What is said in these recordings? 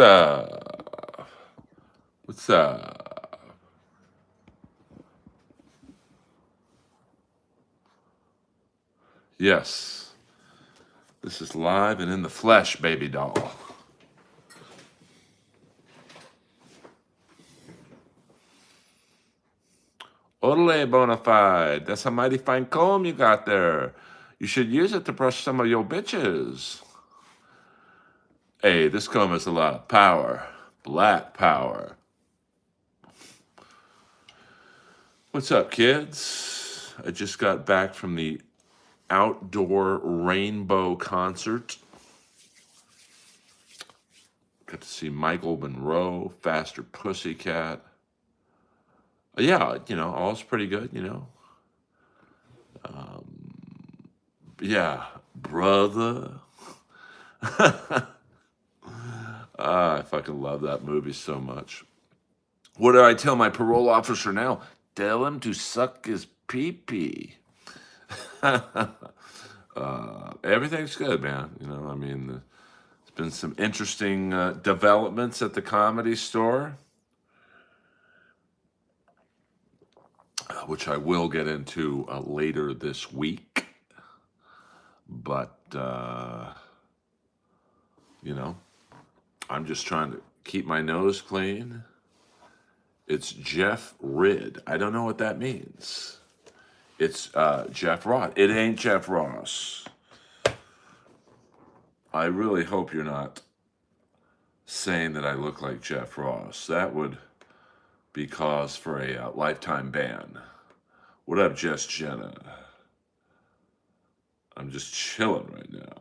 up? What's up? Yes, this is live and in the flesh, baby doll. Ole bona fide. That's a mighty fine comb you got there. You should use it to brush some of your bitches. Hey, this comb has a lot of power. Black power. What's up, kids? I just got back from the outdoor rainbow concert. Got to see Michael Monroe, Faster Pussycat. Yeah, all's pretty good, Yeah, brother. I fucking love that movie so much. What do I tell my parole officer now? Tell him to suck his pee-pee. Everything's good, man. There's been some interesting developments at the Comedy Store, which I will get into later this week. But, I'm just trying to keep my nose clean. It's Jeff Ridd. I don't know what that means. It's Jeff Ross. It ain't Jeff Ross. I really hope you're not saying that I look like Jeff Ross. That would be cause for a lifetime ban. What up, Jess Jenna? I'm just chilling right now.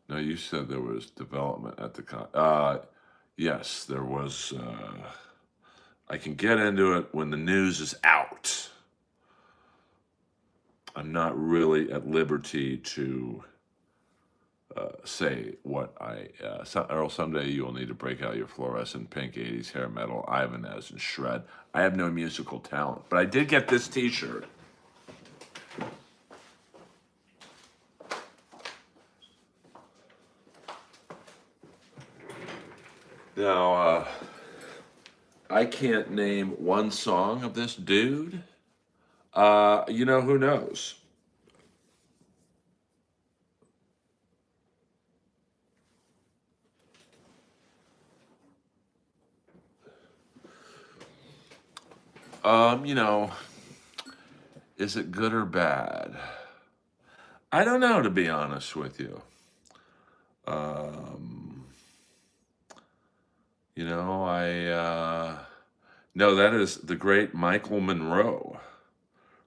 Now, you said there was development at the yes, there was. I can get into it when the news is out. I'm not really at liberty to say what Earl, someday you will need to break out your fluorescent pink 80s hair metal, Ibanez, and shred. I have no musical talent, but I did get this t-shirt. Now, I can't name one song of this dude. Who knows? Is it good or bad? I don't know, to be honest with you. No, that is the great Michael Monroe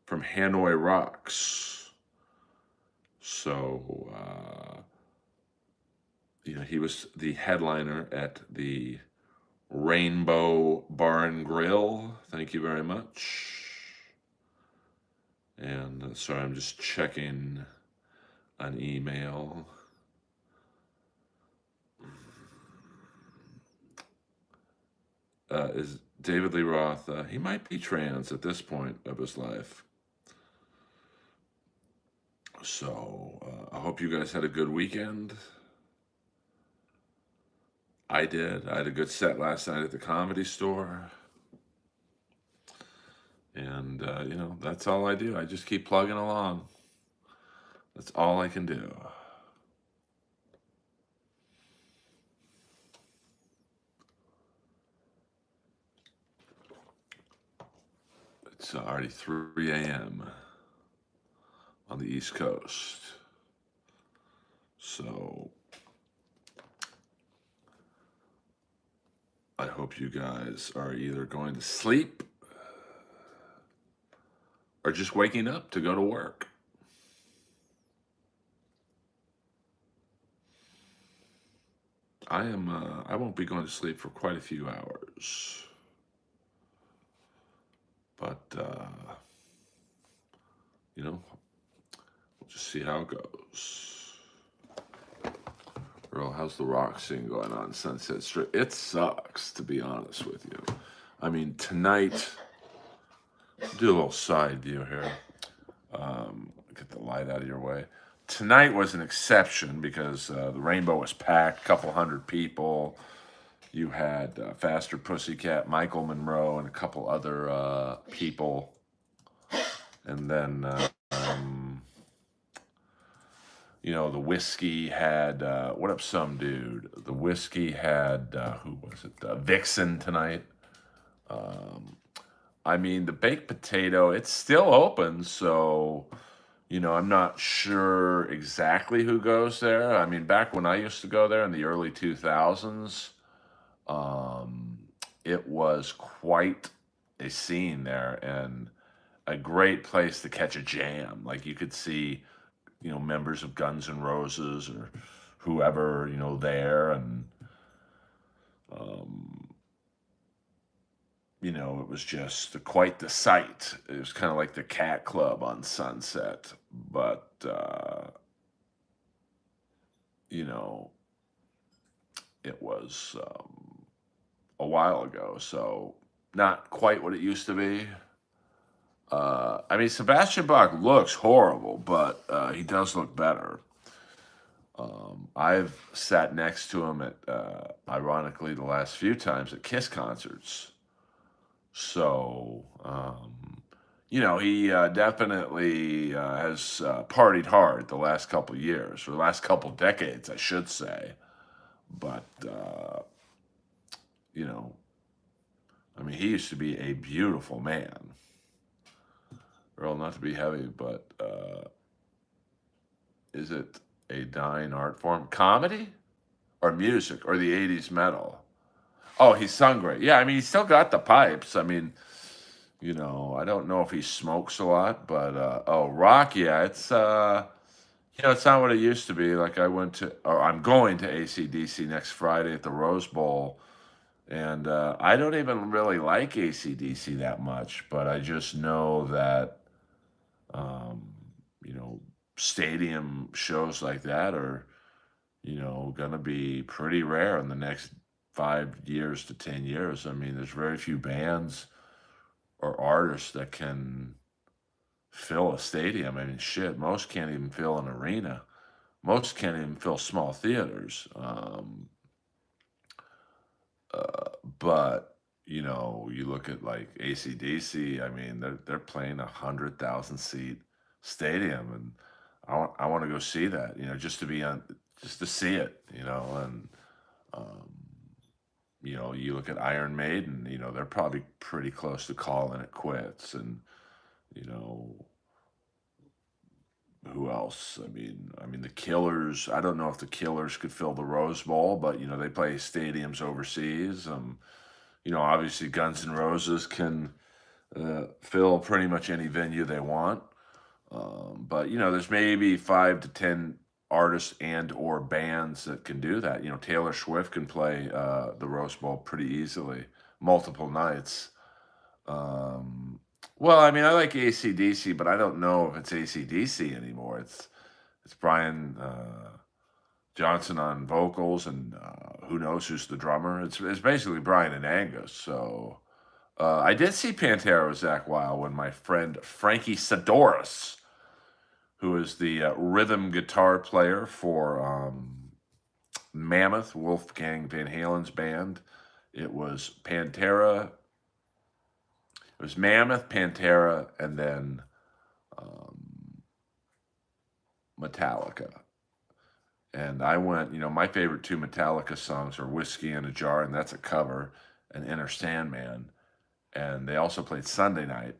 from Hanoi Rocks. So, he was the headliner at the Rainbow Bar and Grill. Thank you very much. And sorry, I'm just checking an email. Is David Lee Roth, he might be trans at this point of his life. So I hope you guys had a good weekend. I did. I had a good set last night at the Comedy Store. And, that's all I do. I just keep plugging along. That's all I can do. It's already 3 a.m. on the East Coast. So I hope you guys are either going to sleep or just waking up to go to work. I won't be going to sleep for quite a few hours. But, we'll just see how it goes. Earl, how's the rock scene going on Sunset Strip? It sucks, to be honest with you. I mean, tonight, do a little side view here. Get the light out of your way. Tonight was an exception because the Rainbow was packed, a couple hundred people. You had Faster Pussycat, Michael Monroe, and a couple other people. And then, the Whiskey had, what up, some dude? The Whiskey had, who was it? Vixen tonight. I mean, the baked potato, it's still open, so, I'm not sure exactly who goes there. I mean, back when I used to go there in the early 2000s, um, it was quite a scene there and a great place to catch a jam. Like you could see, members of Guns N' Roses or whoever, there. And, um, it was just quite the sight. It was kind of like the Cat Club on Sunset, but, you know, it was a while ago, so not quite what it used to be. I mean, Sebastian Bach looks horrible, but he does look better. I've sat next to him at, ironically, the last few times at Kiss concerts. So, he definitely has partied hard the last couple years, or the last couple decades, I should say. But, you know, I mean, he used to be a beautiful man. Earl, not to be heavy, but is it a dying art form? Comedy or music or the 80s metal? Oh, he sung great. Yeah, I mean, he's still got the pipes. I mean, I don't know if he smokes a lot, but rock, yeah, it's not what it used to be. Like I'm going to AC/DC next Friday at the Rose Bowl, and I don't even really like AC/DC that much, but I just know that, um, you know, stadium shows like that are, gonna be pretty rare in the next 5 years to 10 years. I mean, there's very few bands or artists that can fill a stadium. I mean, shit, most can't even fill an arena. Most can't even fill small theaters. But you look at like ACDC. I mean, they're playing 100,000 seat stadium, and I want to go see that. Just to see it. And um, you look at Iron Maiden. They're probably pretty close to calling it quits, and you know who else? I mean, the Killers. I don't know if the Killers could fill the Rose Bowl, but they play stadiums overseas. Obviously, Guns N' Roses can fill pretty much any venue they want. But there's maybe 5 to 10 artists and or bands that can do that. Taylor Swift can play the Rose Bowl pretty easily, multiple nights. Um, well, I mean, I like AC/DC, but I don't know if it's AC/DC anymore. It's Brian Johnson on vocals, and who knows who's the drummer. It's basically Brian and Angus. So I did see Pantera with Zach Wild when my friend Frankie Sidoris, who is the rhythm guitar player for Mammoth, Wolfgang Van Halen's band. It was Pantera. It was Mammoth, Pantera, and then um, Metallica. And I went, my favorite two Metallica songs are Whiskey in a Jar, and that's a cover, and Enter Sandman. And they also played Sunday Night.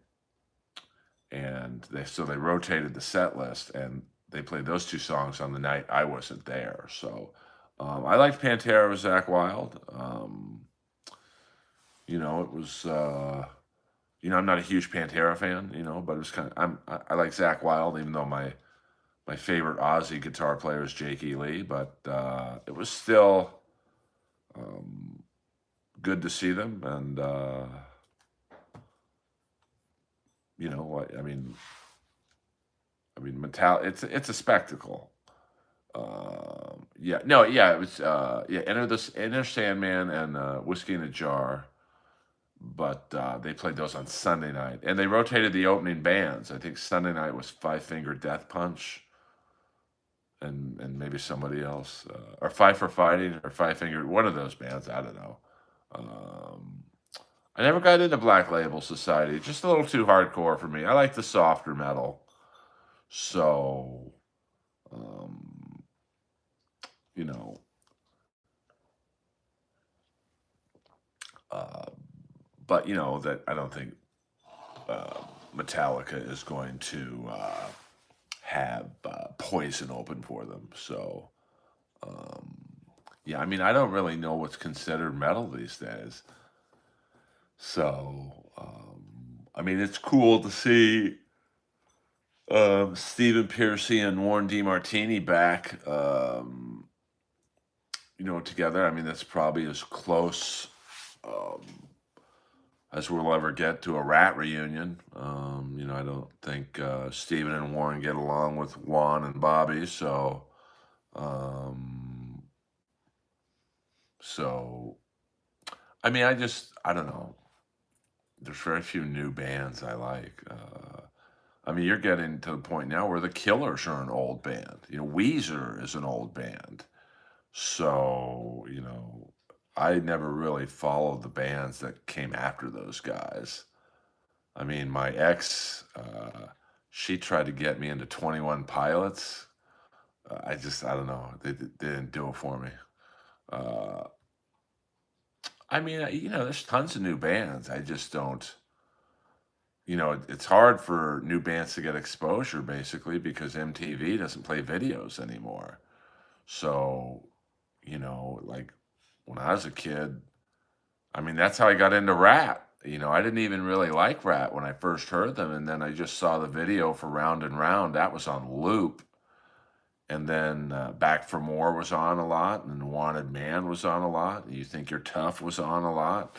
And they rotated the set list, and they played those two songs on the night I wasn't there. So I liked Pantera with Zach Wild. It was, I'm not a huge Pantera fan, but it was I like Zach Wild, even though my favorite Aussie guitar player is Jake E. Lee, but it was still good to see them. And, it's a spectacle. Yeah, no, yeah, it was, Enter Sandman and Whiskey in a Jar. but they played those on Sunday night, and they rotated the opening bands. I think Sunday night was Five Finger Death Punch, and maybe somebody else, or Five for Fighting, or Five Finger, one of those bands. I don't know. Um, I never got into Black Label Society. Just a little too hardcore for me. I like the softer metal. So, um, you know, uh, but that I don't think uh, Metallica is going to have Poison open for them. So, um, yeah, I mean, I don't really know what's considered metal these days. So, I mean, it's cool to see Stephen Pearcy and Warren DeMartini back, together. I mean, that's probably as close um, as we'll ever get to a Rat reunion. I don't think Stephen and Warren get along with Juan and Bobby, um, so I mean, I don't know. There's very few new bands I like. I mean, you're getting to the point now where the Killers are an old band. Weezer is an old band. So, I never really followed the bands that came after those guys. I mean, my ex, she tried to get me into 21 Pilots. I don't know. They didn't do it for me. Uh, I mean, there's tons of new bands. I just don't, it's hard for new bands to get exposure basically because MTV doesn't play videos anymore. So, like when I was a kid, I mean, that's how I got into Rat. I didn't even really like Rat when I first heard them, and then I just saw the video for Round and Round. That was on loop, and then Back for More was on a lot, and Wanted Man was on a lot. You Think You're Tough was on a lot.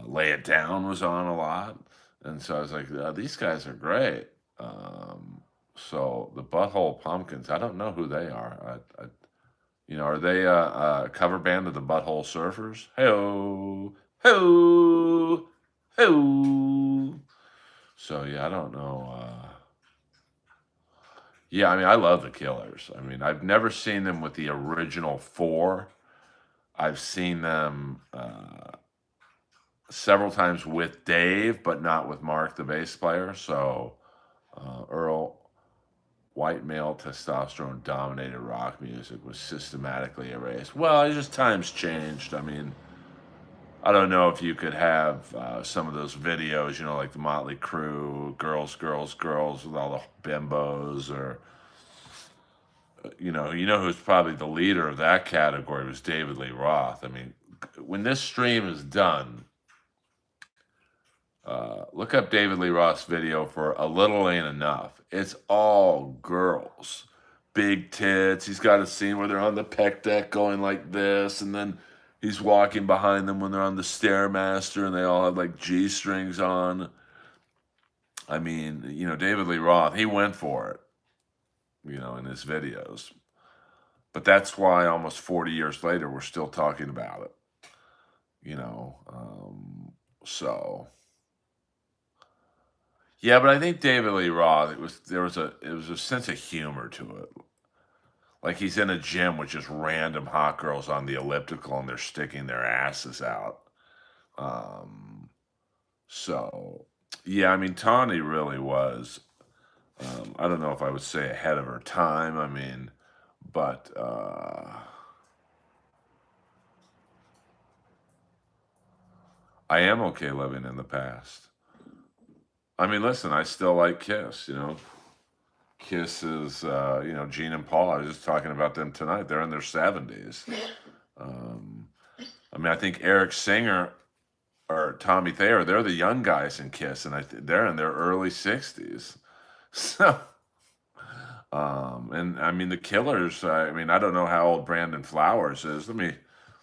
Lay It Down was on a lot, and so I was like, these guys are great. So the Butthole Pumpkins, I don't know who they are. Are they a cover band of the Butthole Surfers? Hey-oh, hey-oh, hey-oh. So yeah, I don't know. Yeah, I mean, I love the Killers. I mean, I've never seen them with the original four. I've seen them several times with Dave, but not with Mark, the bass player. So Earl, white male testosterone dominated rock music was systematically erased. Well, it's just times changed. I mean, I don't know if you could have some of those videos, like the Motley Crue, girls, girls, girls with all the bimbos, or who's probably the leader of that category was David Lee Roth. I mean, when this stream is done, look up David Lee Roth's video for A Little Ain't Enough. It's all girls, big tits. He's got a scene where they're on the pec deck going like this, and then he's walking behind them when they're on the Stairmaster, and they all have like G strings on. I mean, David Lee Roth, he went for it, in his videos. But that's why almost 40 years later, we're still talking about it, so. Yeah, but I think David Lee Roth, it was a sense of humor to it. Like he's in a gym with just random hot girls on the elliptical and they're sticking their asses out. Um, so yeah, I mean Tawny really was. I don't know if I would say ahead of her time. I mean, but I am okay living in the past. I mean, listen, I still like Kiss. Kiss is, Gene and Paul. I was just talking about them tonight. They're in their 70s. Um, I mean, I think Eric Singer or Tommy Thayer, they're the young guys in Kiss, and they're in their early 60s. So, and I mean, the Killers, I mean, I don't know how old Brandon Flowers is. Let me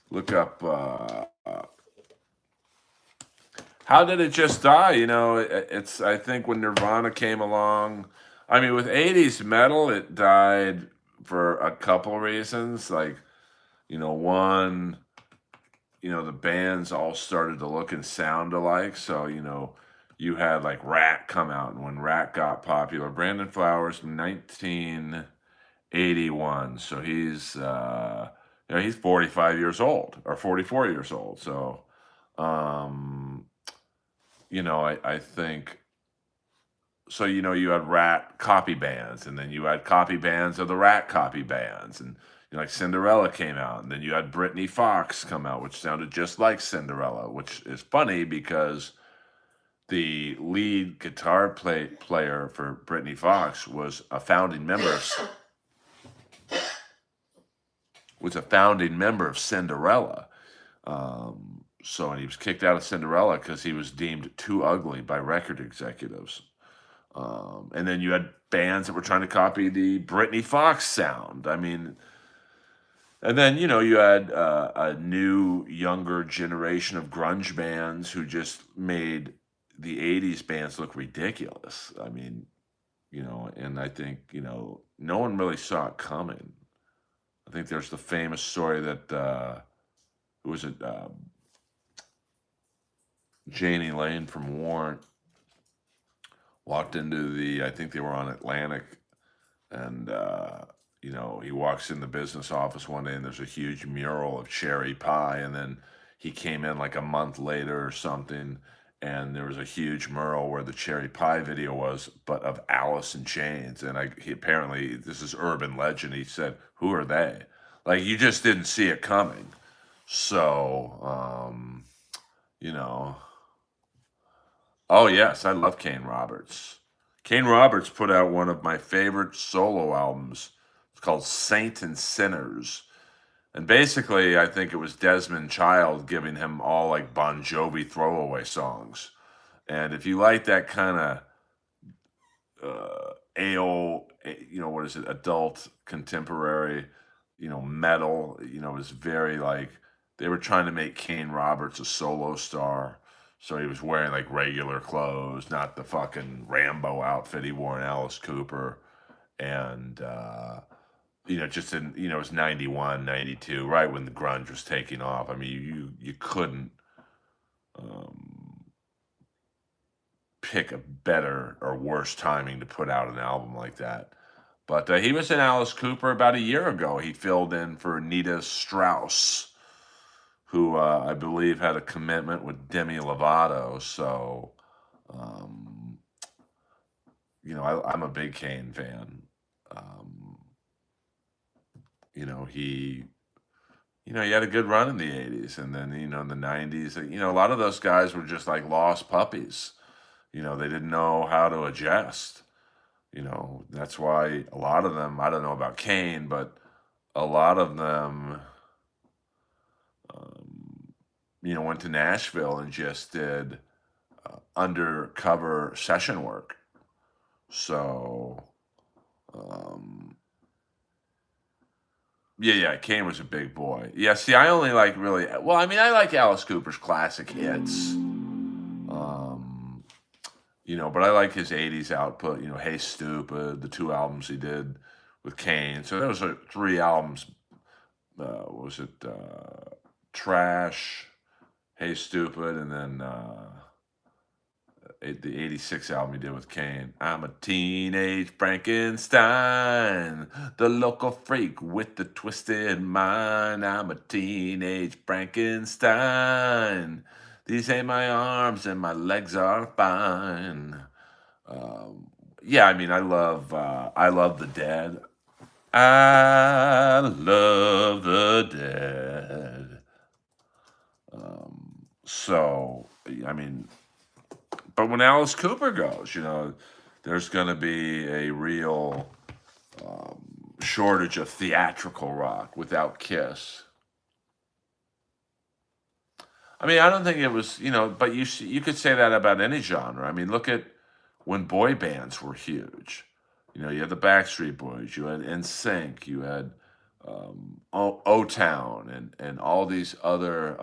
look up. How did it just die? It's, I think when Nirvana came along, I mean, with 80s metal, it died for a couple reasons. Like, one, the bands all started to look and sound alike. So, you had like Rat come out, and when Rat got popular, Brandon Flowers, 1981. So he's 45 years old or 44 years old. So, um, I think so. You had Rat copy bands, and then you had copy bands of the Rat copy bands, and like Cinderella came out, and then you had Britney Fox come out, which sounded just like Cinderella, which is funny because the lead guitar player for Britney Fox was a founding member of Cinderella. So and he was kicked out of Cinderella because he was deemed too ugly by record executives. And then you had bands that were trying to copy the Britney Fox sound. I mean, and then you had a new, younger generation of grunge bands who just made the '80s bands look ridiculous. I mean, and I think no one really saw it coming. I think there's the famous story that who was it? Janie Lane from Warrant walked into I think they were on Atlantic, and he walks in the business office one day, and there's a huge mural of cherry pie, and then he came in like a month later or something, and there was a huge mural where the cherry pie video was, but of Alice in Chains, and he apparently, this is urban legend, he said, "Who are they?" Like, you just didn't see it coming. So, you know. Oh yes, I love Kane Roberts. Kane Roberts put out one of my favorite solo albums. It's called Saint and Sinners. And basically, I think it was Desmond Child giving him all like Bon Jovi throwaway songs. And if you like that kind of what is it, adult contemporary, metal, it was very like they were trying to make Kane Roberts a solo star. So he was wearing like regular clothes, not the fucking Rambo outfit he wore in Alice Cooper. And, just in, it was 91, 92, right when the grunge was taking off. I mean, you couldn't um, pick a better or worse timing to put out an album like that. But he was in Alice Cooper about a year ago. He filled in for Nita Strauss, who I believe had a commitment with Demi Lovato. So, um, I'm a big Kane fan. Um, he, he had a good run in the '80s, and then in the '90s, a lot of those guys were just like lost puppies. They didn't know how to adjust. That's why a lot of them. I don't know about Kane, but a lot of them. Um, went to Nashville and just did undercover session work. So, um, yeah, Kane was a big boy. Yeah, see, I only like really, well, I mean, I like Alice Cooper's classic hits. But I like his '80s output. Hey Stupid, the two albums he did with Kane. So those are three albums. What was it? Trash, Hey Stupid, and then the '86 album he did with Kane. I'm a teenage Frankenstein, the local freak with the twisted mind. I'm a teenage Frankenstein. These ain't my arms and my legs are fine. Um, yeah, I mean, I love the Dead. I love the Dead. So, I mean, but when Alice Cooper goes, there's going to be a real shortage of theatrical rock without Kiss. I mean, I don't think it was, but you could say that about any genre. I mean, look at when boy bands were huge. You had the Backstreet Boys, you had NSYNC, you had O-Town, and all these other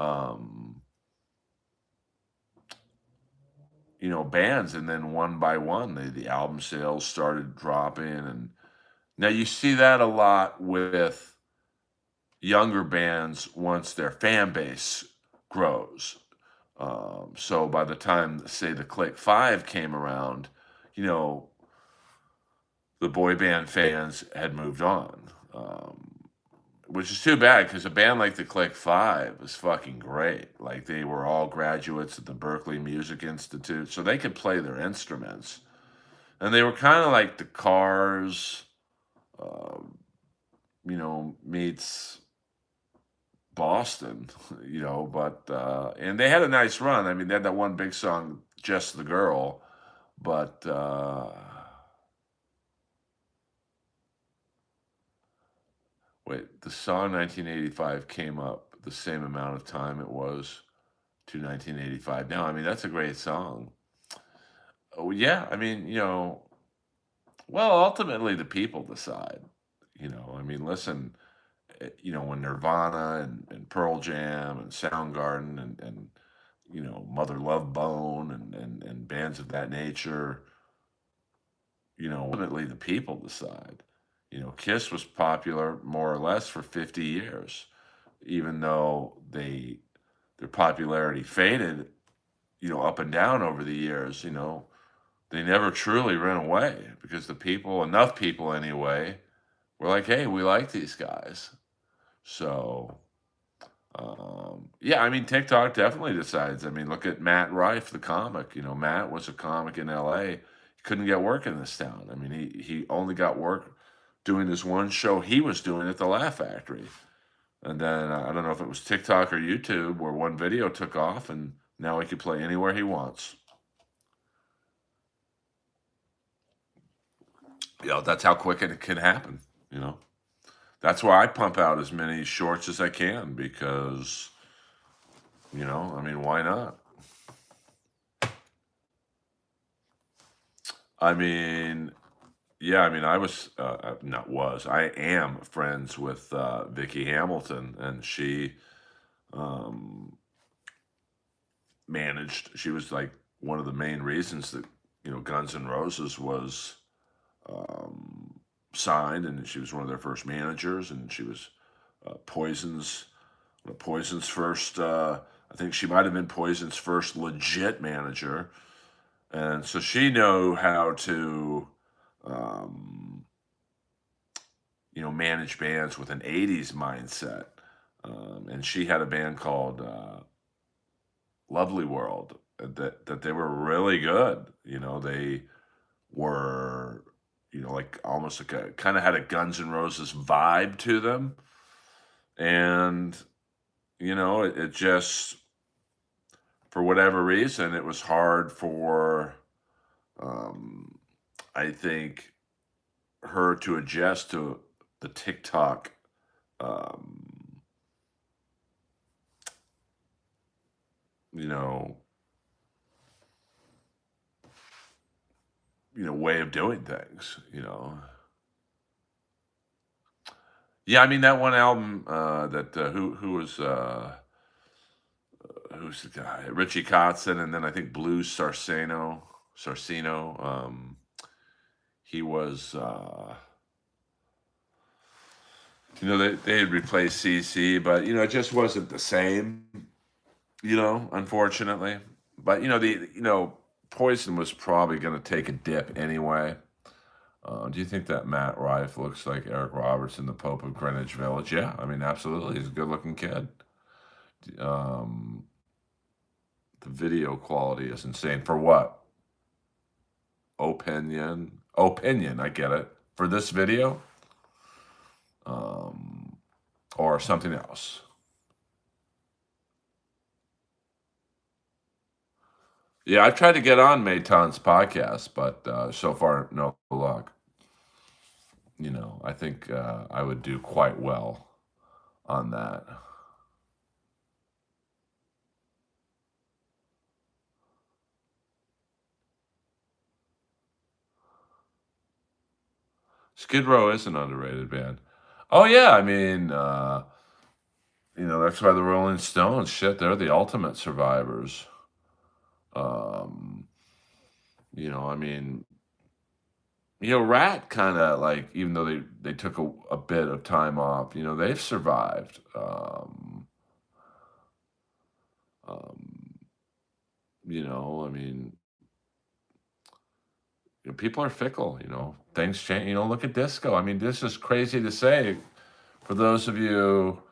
bands, and then one by one, the album sales started dropping, and now you see that a lot with younger bands once their fan base grows. So by the time, say, the Click Five came around, you know, the boy band fans had moved on, which is too bad because a band like the Click Five was fucking great. Like they were all graduates at the Berkeley Music Institute, so they could play their instruments, and they were kind of like the Cars, um, meets Boston, but and they had a nice run. I mean, they had that one big song, "Just the Girl," but wait, the song 1985 came up the same amount of time it was to 1985. Now, I mean, that's a great song. Oh, yeah, I mean, well, ultimately the people decide. I mean, listen, when Nirvana and Pearl Jam and Soundgarden and Mother Love Bone and bands of that nature, ultimately the people decide. Kiss was popular more or less for 50 years, even though their popularity faded, up and down over the years, they never truly ran away because the people, enough people anyway, were like, hey, we like these guys. So, yeah, I mean, TikTok definitely decides. I mean, look at Matt Rife, the comic. Matt was a comic in LA. He couldn't get work in this town. I mean, he only got work doing this one show he was doing at the Laugh Factory. And then I don't know if it was TikTok or YouTube where one video took off and now he can play anywhere he wants. That's how quick it can happen, you know. That's why I pump out as many shorts as I can because, I mean, why not? I mean, yeah, I mean, I am friends with Vicky Hamilton, and she um, she was like one of the main reasons that, Guns N' Roses was um, signed, and she was one of their first managers, and she was Poison's first. I think she might have been Poison's first legit manager, and so she knew how to, um, manage bands with an '80s mindset. And she had a band called Lovely World that they were really good. They were, like almost like a kind of had a Guns N' Roses vibe to them. And, it just, for whatever reason, it was hard for, um, I think, her to adjust to the TikTok, um, you know, way of doing things. Yeah, I mean that one album that who's the guy? Richie Kotzen, and then I think Blues Sarcino. He was they had replaced CC, but it just wasn't the same. Unfortunately. But Poison was probably going to take a dip anyway. Do you think that Matt Rife looks like Eric Robertson, the Pope of Greenwich Village? Yeah, I mean, absolutely. He's a good-looking kid. Um, the video quality is insane. For what? Opinion. I get it. For this video, um, or something else. Yeah, I tried to get on Mayton's podcast, but so far, no luck. I think I would do quite well on that. Skid Row is an underrated band. Oh yeah, I mean, that's why the Rolling Stones, shit, they're the ultimate survivors. Um, I mean, Rat kind of like, even though they took a bit of time off, they've survived. Um, I mean, people are fickle. Things change. Look at disco. I mean, this is crazy to say for those of you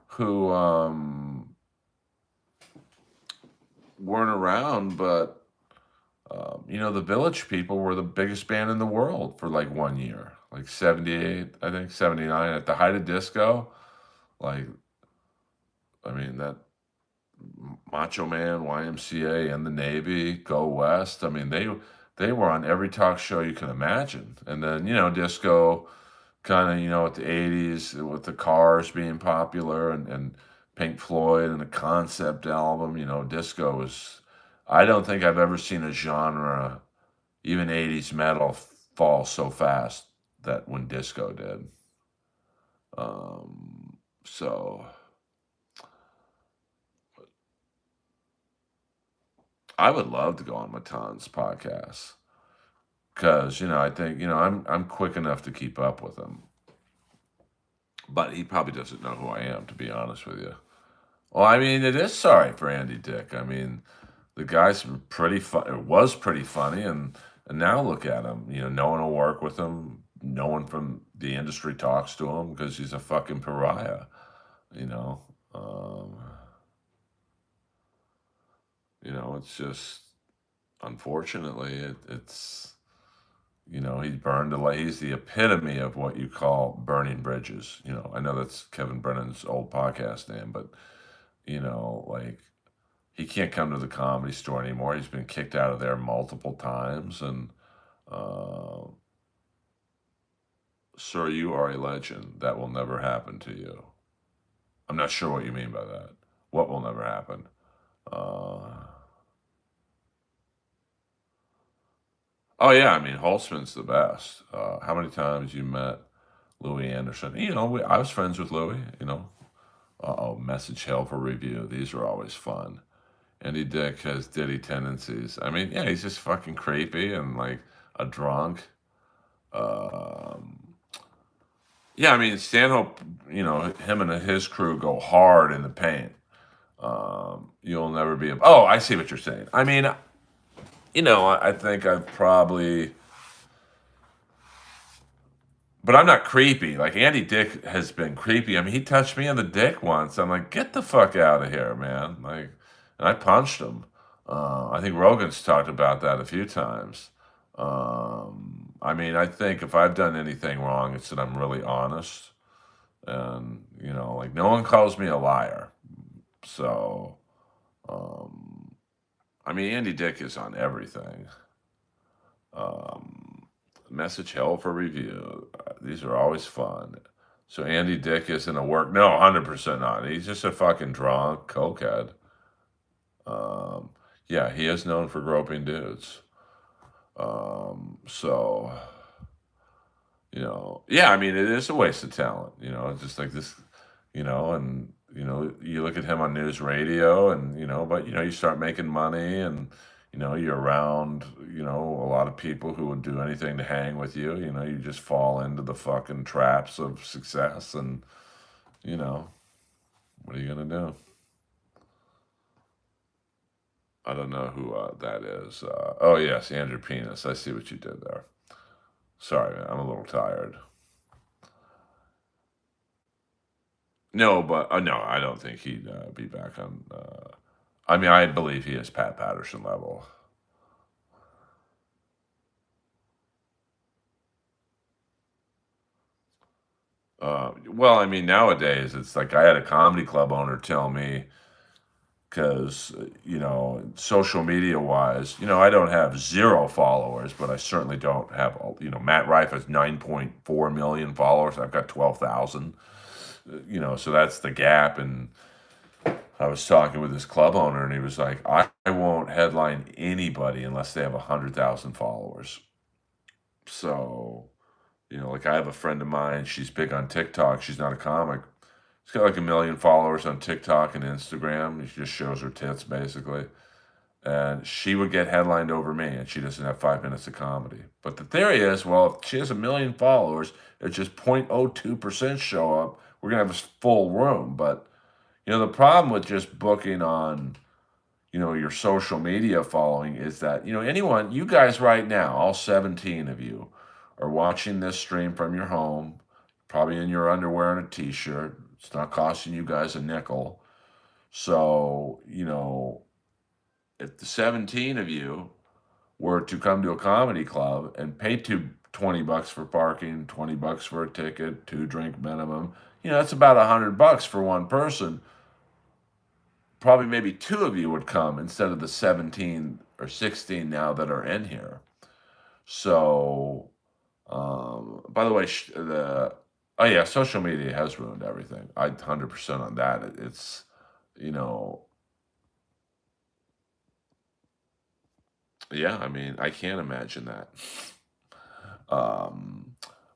who weren't around, but the Village People were the biggest band in the world for like 1 year, like 78, I think 79 at the height of disco. Like, I mean, that Macho Man, YMCA, and the Navy, Go West. I mean, they were on every talk show you can imagine. And then, disco kind of, at the 80s with the Cars being popular and Pink Floyd and a concept album, disco was, I don't think I've ever seen a genre, even 80s metal, fall so fast that when disco did. So I would love to go on Matan's podcast because, I think, I'm quick enough to keep up with him, but he probably doesn't know who I am, to be honest with you. Well, I mean, it is sorry for Andy Dick. I mean, the guy's pretty fun. Was pretty funny, and now look at him. No one will work with him. No one from the industry talks to him because he's a fucking pariah. You know, um, it's just unfortunately it's he's burned a light. He's the epitome of what you call burning bridges. I know that's Kevin Brennan's old podcast name, but like he can't come to the Comedy Store anymore. He's been kicked out of there multiple times. And, uh, sir, you are a legend. That will never happen to you. I'm not sure what you mean by that. What will never happen? Uh, oh, yeah. I mean, Holtzman's the best. How many times you met Louis Anderson? I was friends with Louis, Message Hell for Review. These are always fun. Andy Dick has ditty tendencies. I mean, yeah, he's just fucking creepy and like a drunk. Um, yeah, I mean, Stanhope, him and his crew go hard in the paint. You'll never be. Oh, I see what you're saying. I mean, I think I've probably, but I'm not creepy. Like Andy Dick has been creepy. I mean, he touched me on the dick once. I'm like, get the fuck out of here, man. Like, and I punched him. I think Rogan's talked about that a few times. I mean, I think if I've done anything wrong, it's that I'm really honest. And, like no one calls me a liar. So, um, I mean, Andy Dick is on everything. Um, Message Hell for Review. These are always fun. So Andy Dick isn't a work. No, 100% not. He's just a fucking drunk cokehead. Um, yeah, he is known for groping dudes. So, yeah, I mean, it is a waste of talent, it's just like this, and, you look at him on news radio and, but, you start making money and, you're around, a lot of people who would do anything to hang with you, you just fall into the fucking traps of success and, you know, what are you going to do? I don't know who that is. Oh, yes, Andrew Penis. I see what you did there. Sorry, man, I'm a little tired. No, but no, I don't think he'd be back on. I mean, I believe he is Pat Patterson level. Well, I mean, nowadays it's like I had a comedy club owner tell me because social media wise, I don't have zero followers, but I certainly don't have. Matt Rife has 9.4 million followers. I've got 12,000. So that's the gap. And I was talking with this club owner, and he was like, I won't headline anybody unless they have 100,000 followers. So, like I have a friend of mine, she's big on TikTok. She's not a comic. She's got like 1 million followers on TikTok and Instagram. She just shows her tits basically. And she would get headlined over me, and she doesn't have 5 minutes of comedy. But the theory is, well, if she has 1 million followers, it's just 0.02% show up. We're gonna have a full room. But the problem with just booking on your social media following is that, anyone, you guys right now, all 17 of you, are watching this stream from your home, probably in your underwear and a t-shirt. It's not costing you guys a nickel. So, if the 17 of you were to come to a comedy club and pay 20 bucks for parking, 20 bucks for a ticket, 2 drink minimum, that's about $100 for one person. Probably maybe two of you would come instead of the 17 or 16 now that are in here. So, by the way, oh yeah, social media has ruined everything. I 100% on that. It's, you know, yeah, I mean, I can't imagine that. Um,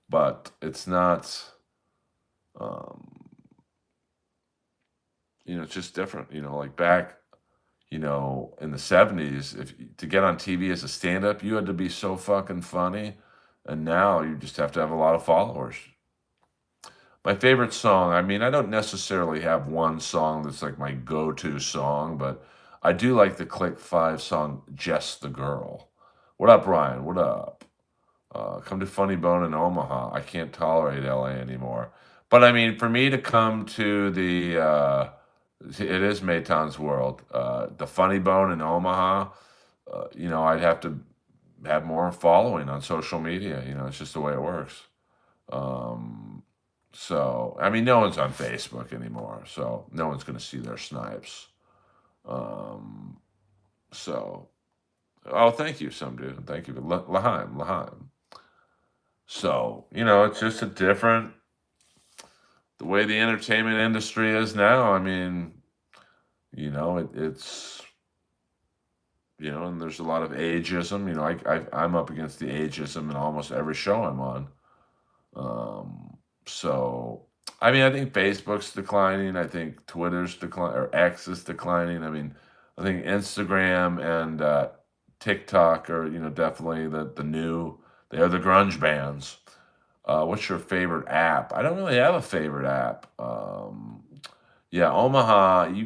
but it's not, um, it's just different, like back, in the 70s, if to get on TV as a stand-up, you had to be so fucking funny. And now you just have to have a lot of followers. My favorite song, I mean, I don't necessarily have one song that's like my go-to song, but I do like the Click 5 song, Just the Girl. What up, Ryan? What up? Come to Funny Bone in Omaha. I can't tolerate LA anymore. But I mean, for me to come to it is Mayton's World, the Funny Bone in Omaha, I'd have to have more following on social media. It's just the way it works. Um, so, I mean, no one's on Facebook anymore, so no one's going to see their snipes. Um, so, oh, thank you, some dude. Thank you, Laheim. So, it's just the way the entertainment industry is now. I mean, it's, and there's a lot of ageism. I'm up against the ageism in almost every show I'm on. So, I mean, I think Facebook's declining. I think Twitter's declining, or X is declining. I mean, I think Instagram and TikTok are, definitely they are the grunge bands. What's your favorite app? I don't really have a favorite app. Yeah, Omaha. You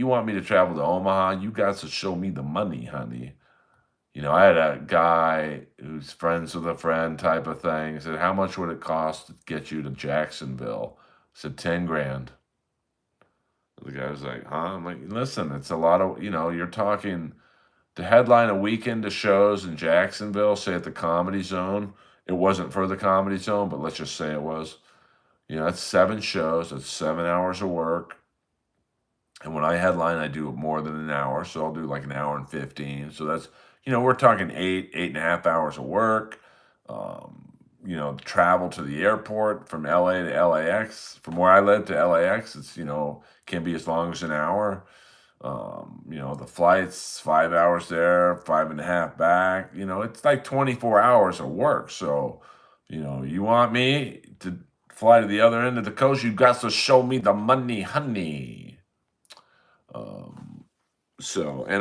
want me to travel to Omaha? You got to show me the money, honey. I had a guy who's friends with a friend type of thing. He said, how much would it cost to get you to Jacksonville? I said, 10 grand. The guy was like, huh? I'm like, listen, it's a lot of, you're talking to headline a weekend of shows in Jacksonville, say at the Comedy Zone. It wasn't for the Comedy Zone, but let's just say it was. That's 7 shows. That's 7 hours of work. And when I headline, I do more than an hour. So I'll do like an hour and 15. So that's, we're talking 8.5 hours of work. Travel to the airport from LA to LAX. From where I live to LAX, it's, can be as long as an hour. The flight's 5 hours there, 5.5 back. It's like 24 hours of work. So, you want me to fly to the other end of the coast, you got to show me the money, honey. And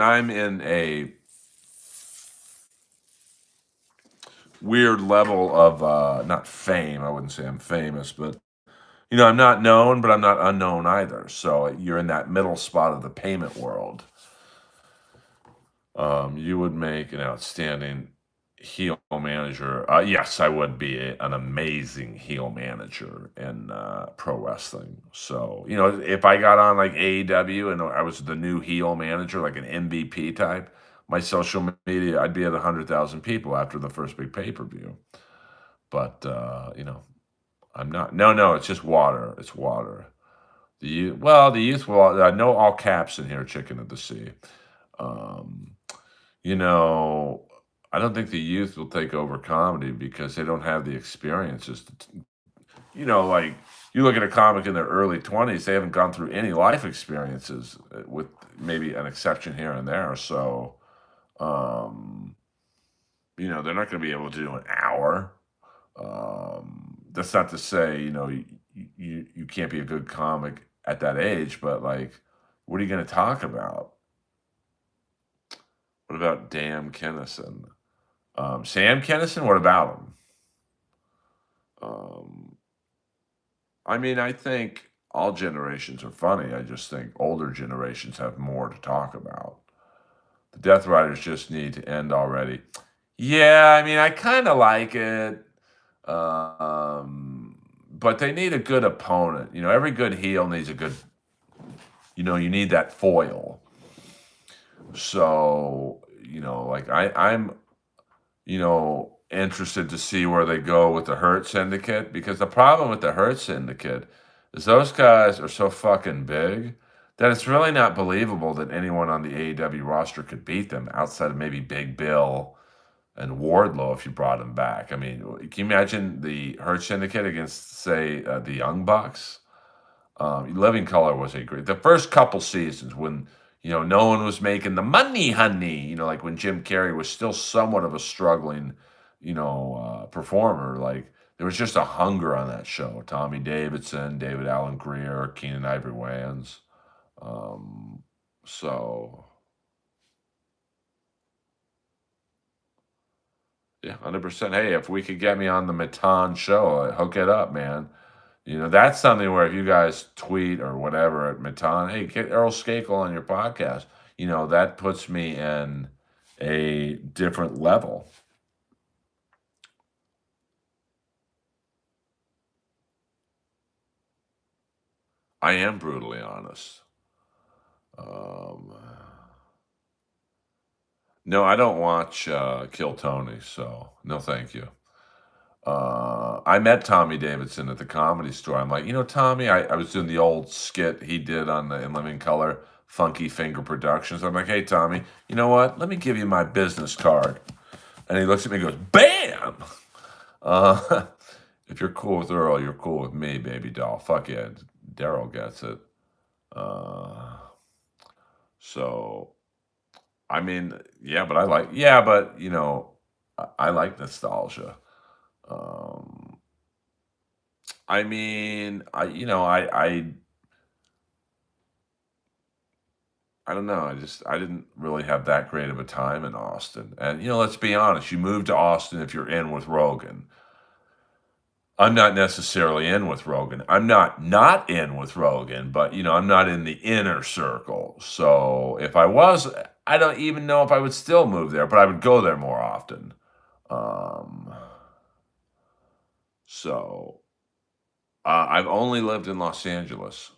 I'm in a weird level of not fame. I wouldn't say I'm famous, but I'm not known, but I'm not unknown either. So you're in that middle spot of the payment world. You would make an outstanding heel manager. Yes, I would be an amazing heel manager in pro wrestling. So, if I got on like AEW and I was the new heel manager, like an MVP type, my social media, I'd be at 100,000 people after the first big pay-per-view. But, I'm not. No, it's just water. It's water. The youth will, no all caps in here, chicken of the sea. Um, you know, I don't think the youth will take over comedy because they don't have the experiences. Like you look at a comic in their early 20s, they haven't gone through any life experiences, with maybe an exception here and there. So, um, they're not going to be able to do an hour. That's not to say, you can't be a good comic at that age, but like, what are you going to talk about? What about Dan Kennison? Sam Kennison, what about him? Um, I mean, I think all generations are funny. I just think older generations have more to talk about. The Death Riders just need to end already. Yeah, I mean, I kind of like it, but they need a good opponent. Every good heel needs a good. You need that foil. So, like I'm interested to see where they go with the Hurt Syndicate, because the problem with the Hurt Syndicate is those guys are so fucking big that it's really not believable that anyone on the AEW roster could beat them outside of maybe Big Bill and Wardlow if you brought him back. I mean, can you imagine the Hurt Syndicate against, say, the Young Bucks? Living Color was a great. The first couple seasons when no one was making the money, honey. Like when Jim Carrey was still somewhat of a struggling, performer. Like there was just a hunger on that show. Tommy Davidson, David Allen Greer, Keenan Ivory Wayans. So yeah, 100%. Hey, if we could get me on the Matan show, hook it up, man. That's something where if you guys tweet or whatever at Matan, hey, get Earl Skakel on your podcast, that puts me in a different level. I am brutally honest. Um, no, I don't watch Kill Tony, so no, thank you. I met Tommy Davidson at the Comedy Store. I'm like, Tommy, I was doing the old skit he did on the In Living Color, Funky Finger Productions. I'm like, hey, Tommy, you know what? Let me give you my business card. And he looks at me and goes, bam! Uh, if you're cool with Earl, you're cool with me, baby doll. Fuck yeah. Daryl gets it. Uh, so, I mean, yeah, but, I like nostalgia. Um, I mean, I don't know. I didn't really have that great of a time in Austin. And let's be honest. You move to Austin if you're in with Rogan. I'm not necessarily in with Rogan. I'm not in with Rogan, but I'm not in the inner circle. So if I was, I don't even know if I would still move there, but I would go there more often. Um, so I've only lived in Los Angeles.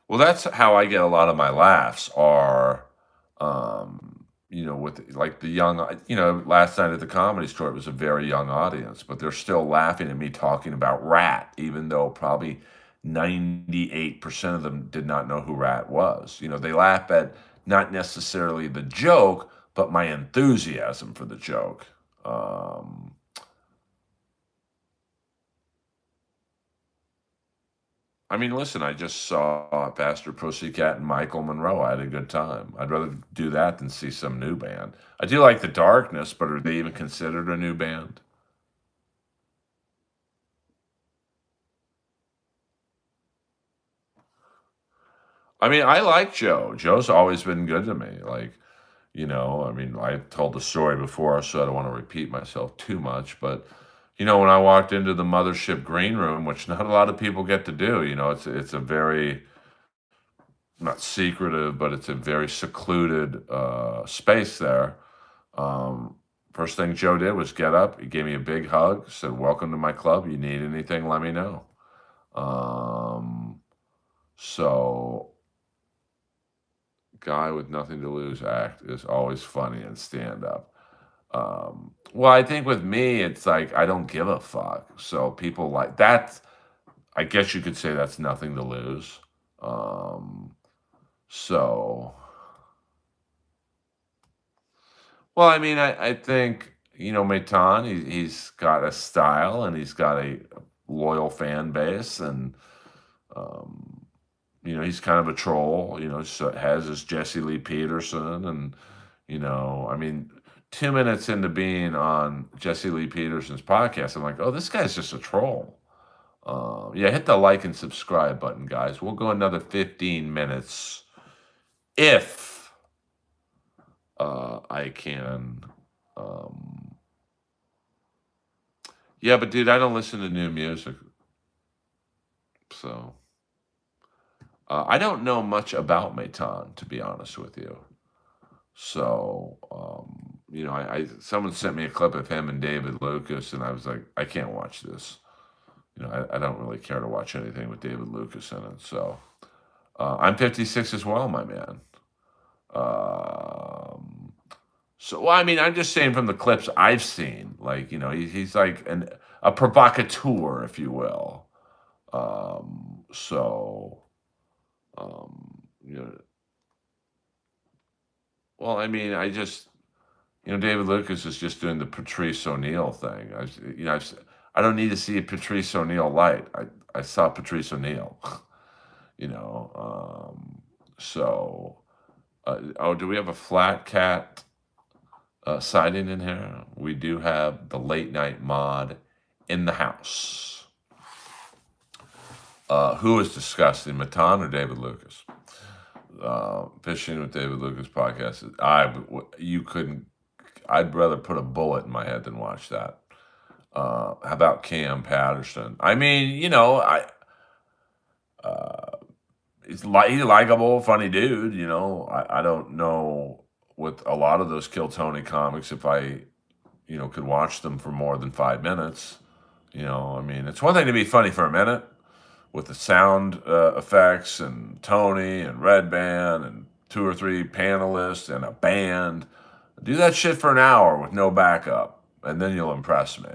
Well, that's how I get a lot of my laughs are, with like the young, last night at the Comedy Store, it was a very young audience, but they're still laughing at me talking about Rat, even though probably 98% of them did not know who Rat was. They laugh at not necessarily the joke, but my enthusiasm for the joke. Um, I mean, listen, I just saw Pastor Pussycat and Michael Monroe. I had a good time. I'd rather do that than see some new band. I do like The Darkness, but are they even considered a new band? I mean, I like Joe. Joe's always been good to me. Like, I mean, I told the story before, so I don't want to repeat myself too much. But, when I walked into the mothership green room, which not a lot of people get to do, it's a very not secretive, but it's a very secluded space there. Um, First thing Joe did was get up. He gave me a big hug, said, "Welcome to my club. You need anything, let me know." Um, so, guy with nothing to lose act is always funny in stand up. Well, I think with me, it's like I don't give a fuck. So people like that. I guess you could say that's nothing to lose. Um, so Well, I mean, I think, Maitan, he's got a style and he's got a loyal fan base and, um, he's kind of a troll, so has his Jesse Lee Peterson and, I mean, 2 minutes into being on Jesse Lee Peterson's podcast, I'm like, oh, this guy's just a troll. Yeah, hit the like and subscribe button, guys. We'll go another 15 minutes if I can. Yeah, but dude, I don't listen to new music, so I don't know much about Maitan, to be honest with you. So, someone sent me a clip of him and David Lucas, and I was like, I can't watch this. I don't really care to watch anything with David Lucas in it. So, I'm 56 as well, my man. Um, well, I mean, I'm just saying from the clips I've seen, like, he's like a provocateur, if you will. So, um, you know, well, I mean, David Lucas is just doing the Patrice O'Neill thing. I don't need to see a Patrice O'Neill light. I saw Patrice O'Neill, you know. So, do we have a flat cat sighting in here? We do have the late night mod in the house. Who is disgusting, Matan or David Lucas? Fishing with David Lucas podcast. You couldn't. I'd rather put a bullet in my head than watch that. How about Cam Patterson? I mean, he's likable, funny dude. I don't know with a lot of those Kill Tony comics if I could watch them for more than 5 minutes. I mean, it's one thing to be funny for a minute with the sound effects and Tony and Red Band and 2 or 3 panelists and a band. Do that shit for an hour with no backup, and then you'll impress me.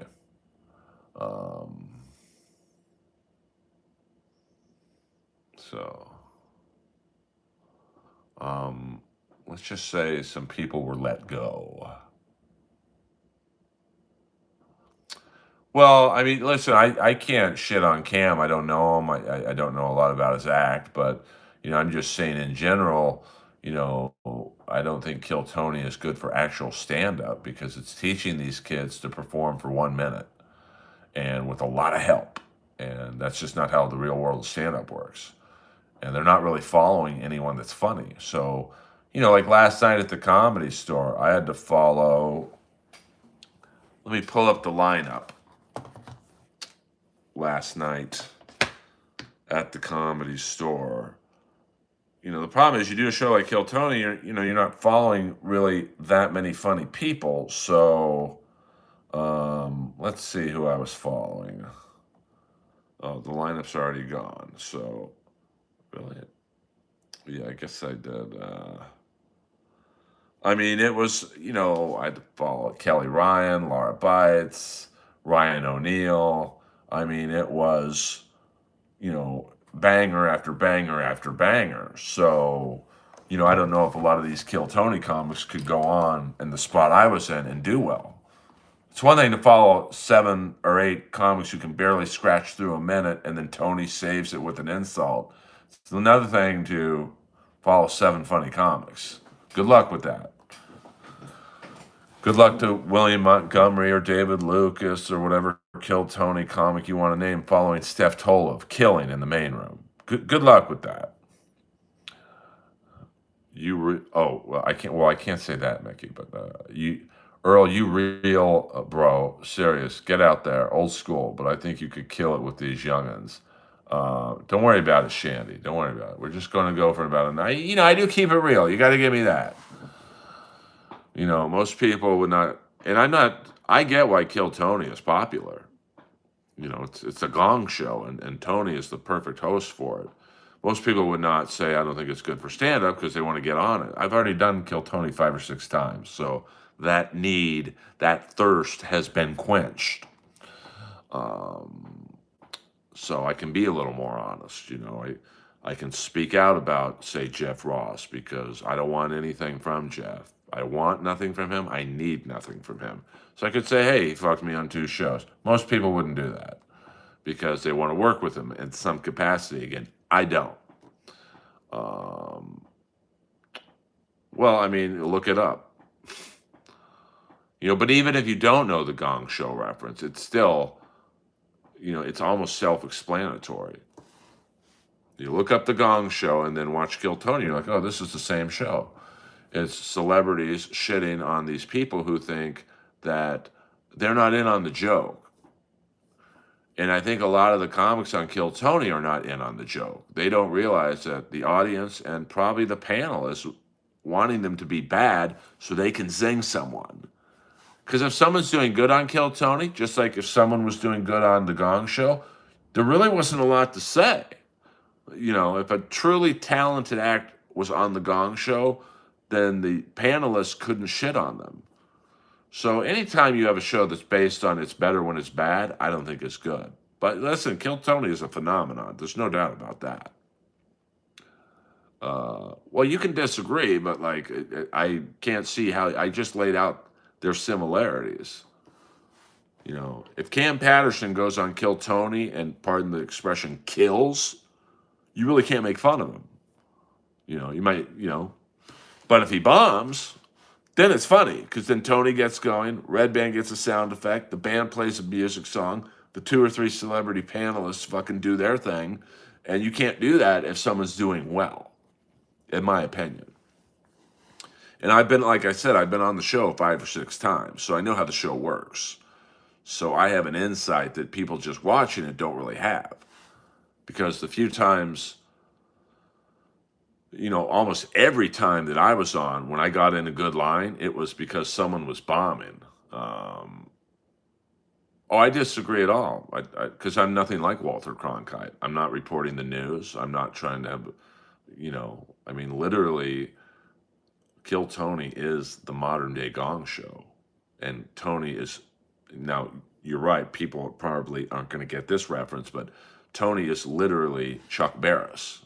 So, let's just say some people were let go. Well, I mean, listen, I can't shit on Cam. I don't know him. I don't know a lot about his act, but I'm just saying in general, I don't think Kill Tony is good for actual stand up because it's teaching these kids to perform for 1 minute and with a lot of help. And that's just not how the real world stand up works. And they're not really following anyone that's funny. So, like last night at the Comedy Store, I had to follow. Let me pull up the lineup. Last night at the Comedy Store. The problem is you do a show like Kill Tony, you're not following really that many funny people. So, let's see who I was following. Oh, the lineup's already gone. So, really, yeah, I guess I did. I mean, it was, I had to follow Kelly Ryan, Laura Bites, Ryan O'Neal. I mean, it was, banger after banger after banger. So, I don't know if a lot of these Kill Tony comics could go on in the spot I was in and do well. It's one thing to follow 7 or 8 comics who can barely scratch through a minute and then Tony saves it with an insult. It's another thing to follow 7 funny comics. Good luck with that. Good luck to William Montgomery or David Lucas or whatever Kill Tony comic you want to name following Steph Tolov killing in the main room. Good luck with that. I can't say that, Mickey, but Earl, you real bro, serious. Get out there, old school. But I think you could kill it with these youngins. Don't worry about it, Shandy. Don't worry about it. We're just going to go for about a night. I do keep it real. You got to give me that. Most people would not, and I get why Kill Tony is popular. It's a gong show, and Tony is the perfect host for it. Most people would not say, I don't think it's good for stand-up because they want to get on it. I've already done Kill Tony 5 or 6 times, so that need, that thirst has been quenched. So I can be a little more honest, I can speak out about, say, Jeff Ross because I don't want anything from Jeff. I want nothing from him. I need nothing from him. So I could say, hey, he fucked me on 2 shows. Most people wouldn't do that because they want to work with him in some capacity. Again, I don't. Well, I mean, look it up. But even if you don't know the Gong Show reference, it's still, it's almost self-explanatory. You look up the Gong Show and then watch Kill Tony. You're like, oh, this is the same show. It's celebrities shitting on these people who think that they're not in on the joke. And I think a lot of the comics on Kill Tony are not in on the joke. They don't realize that the audience and probably the panel is wanting them to be bad so they can zing someone. Because if someone's doing good on Kill Tony, just like if someone was doing good on The Gong Show, there really wasn't a lot to say. You know, if a truly talented act was on The Gong Show, then the panelists couldn't shit on them. So anytime you have a show that's based on it's better when it's bad, I don't think it's good. But listen, Kill Tony is a phenomenon. There's no doubt about that. Well, you can disagree, but like I can't see how I just laid out their similarities. You know, if Cam Patterson goes on Kill Tony and, pardon the expression, kills, you really can't make fun of him. You know, you might, you know, but if he bombs, then it's funny because then Tony gets going, Red Band gets a sound effect, the band plays a music song, the 2 or 3 celebrity panelists fucking do their thing, and you can't do that if someone's doing well, in my opinion. And I've been, like I said, I've been on the show 5 or 6 times, so I know how the show works. So I have an insight that people just watching it don't really have. Because the few times, you know, almost every time that I was on, when I got in a good line, it was because someone was bombing. I disagree at all. Because I'm nothing like Walter Cronkite. I'm not reporting the news. I'm not trying to have, you know, I mean, literally, Kill Tony is the modern day Gong Show. And Tony is, now you're right, people probably aren't going to get this reference, but Tony is literally Chuck Barris.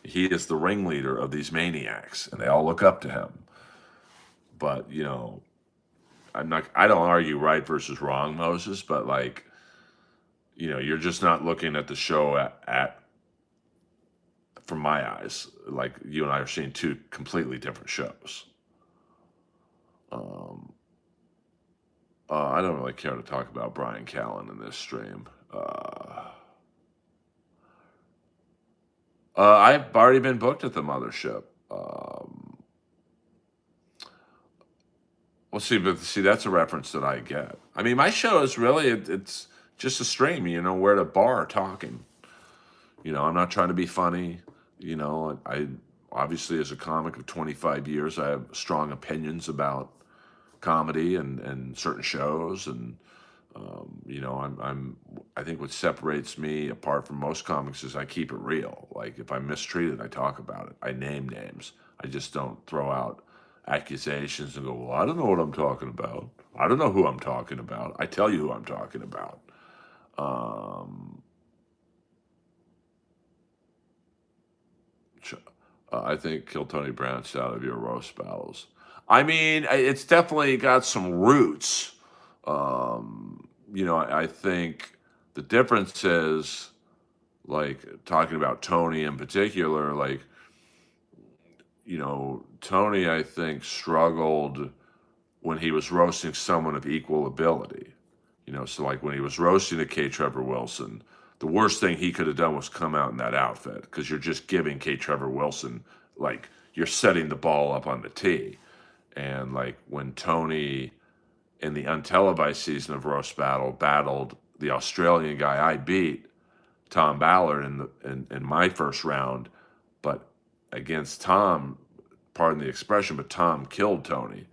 He is the ringleader of these maniacs, and they all look up to him. But, you know, I don't argue right versus wrong, Moses, but like, you know, you're just not looking at the show at from my eyes, like you and I are seeing 2 completely different shows. I don't really care to talk about Brian Callen in this stream. I've already been booked at the mothership. Well, see, that's a reference that I get. I mean, my show is really, it's just a stream, you know, we're at a bar talking. You know, I'm not trying to be funny. You know, I obviously, as a comic of 25 years, I have strong opinions about comedy and certain shows. And, you know, I think what separates me apart from most comics is I keep it real. Like, if I'm mistreated, I talk about it. I name names. I just don't throw out accusations and go, well, I don't know what I'm talking about. I don't know who I'm talking about. I tell you who I'm talking about. I think Kill Tony branched out of your roast battles. I mean, it's definitely got some roots. You know, I think the difference is, like, talking about Tony in particular, like, you know, Tony, I think, struggled when he was roasting someone of equal ability. You know, so like when he was roasting a K. Trevor Wilson, the worst thing he could have done was come out in that outfit because you're just giving K. Trevor Wilson, like, you're setting the ball up on the tee. And like when Tony, in the untelevised season of Roast Battle, battled the Australian guy I beat, Tom Ballard, in my first round, but against Tom, pardon the expression, but Tom killed Tony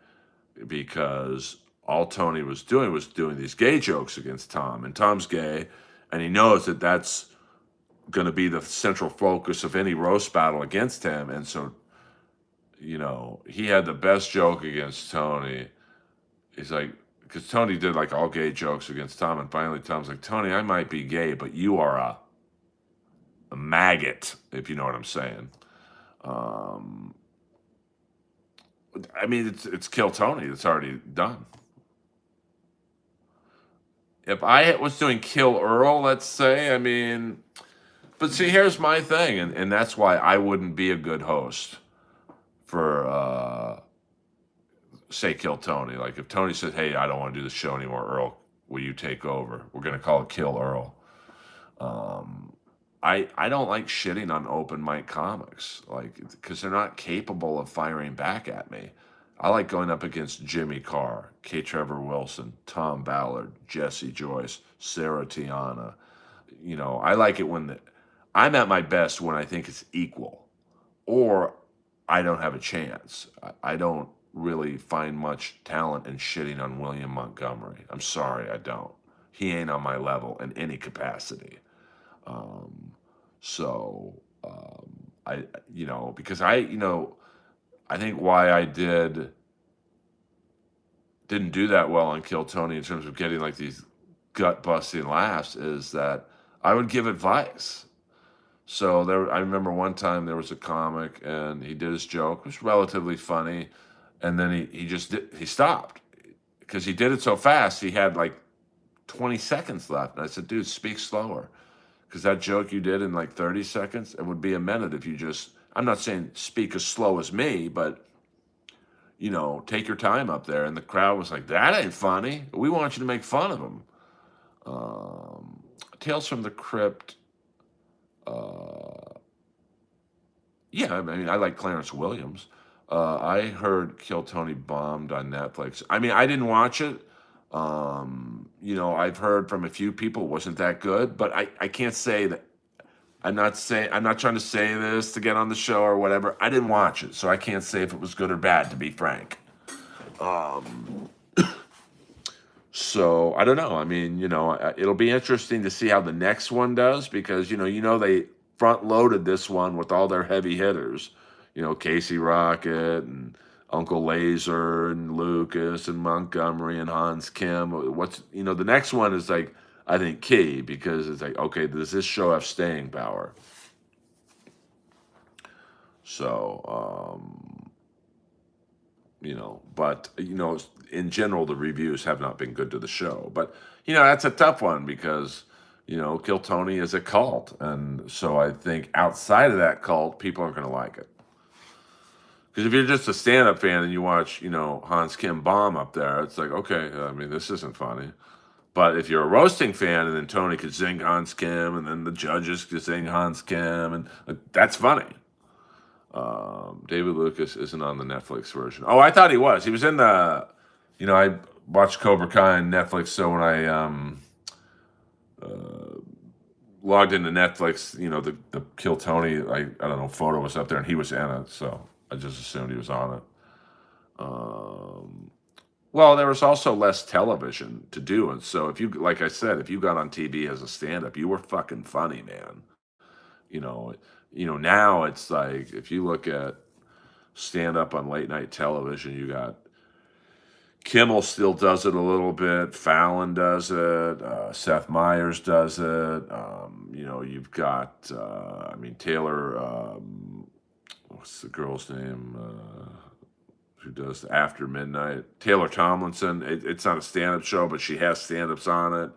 because all Tony was doing these gay jokes against Tom, and Tom's gay, and he knows that that's going to be the central focus of any roast battle against him, and so, you know, he had the best joke against Tony. He's like, because Tony did like all gay jokes against Tom, and finally Tom's like, Tony, I might be gay, but you are a maggot, if you know what I'm saying. I mean, it's Kill Tony that's already done. If I was doing Kill Earl, let's say, I mean, but see, here's my thing, and that's why I wouldn't be a good host for, say, Kill Tony. Like, if Tony said, hey, I don't want to do the show anymore, Earl, will you take over? We're going to call it Kill Earl. I don't like shitting on open mic comics, like, because they're not capable of firing back at me. I like going up against Jimmy Carr, K. Trevor Wilson, Tom Ballard, Jesse Joyce, Sarah Tiana. I like it when I'm at my best when I think it's equal, or I don't have a chance. I don't really find much talent in shitting on William Montgomery. I'm sorry, I don't. He ain't on my level in any capacity. Um, I, because I think why I didn't do that well on Kill Tony in terms of getting like these gut busting laughs is that I would give advice. So I remember one time there was a comic and he did his joke, it was relatively funny, and then he stopped because he did it so fast. He had like 20 seconds left, and I said, "Dude, speak slower, because that joke you did in like 30 seconds, it would be a minute if you just. I'm not saying speak as slow as me, but take your time up there." And the crowd was like, "That ain't funny. We want you to make fun of him." Tales from the Crypt. Yeah, I mean, I like Clarence Williams. I heard Kill Tony bombed on Netflix. I mean, I didn't watch it. I've heard from a few people it wasn't that good, but I can't say that. I'm not trying to say this to get on the show or whatever. I didn't watch it, so I can't say if it was good or bad, to be frank. So I don't know. I mean, it'll be interesting to see how the next one does, because they front loaded this one with all their heavy hitters. Casey Rocket and Uncle Laser and Lucas and Montgomery and Hans Kim. The next one is like, I think, key, because it's like, okay, does this show have staying power? So, but in general, the reviews have not been good to the show. But that's a tough one, because Kill Tony is a cult, and so I think outside of that cult, people aren't going to like it. Because if you're just a stand-up fan and you watch Hans Kim bomb up there, it's like, okay, I mean, this isn't funny. But if you're a roasting fan, and then Tony could zing Hans Kim, and then the judges could zing Hans Kim, and that's funny. David Lucas isn't on the Netflix version. Oh, I thought he was. He was in the. I watched Cobra Kai on Netflix, so when I logged into Netflix, the Kill Tony, I don't know, photo was up there, and he was in it, so I just assumed he was on it. Well, there was also less television to do, and so like I said, if you got on TV as a stand-up, you were fucking funny, man. Now it's like, if you look at stand-up on late night television, you got Kimmel still does it a little bit, Fallon does it, Seth Meyers does it. You've got, Taylor. What's the girl's name? Who does After Midnight? Taylor Tomlinson. It's not a stand-up show, but she has stand-ups on it.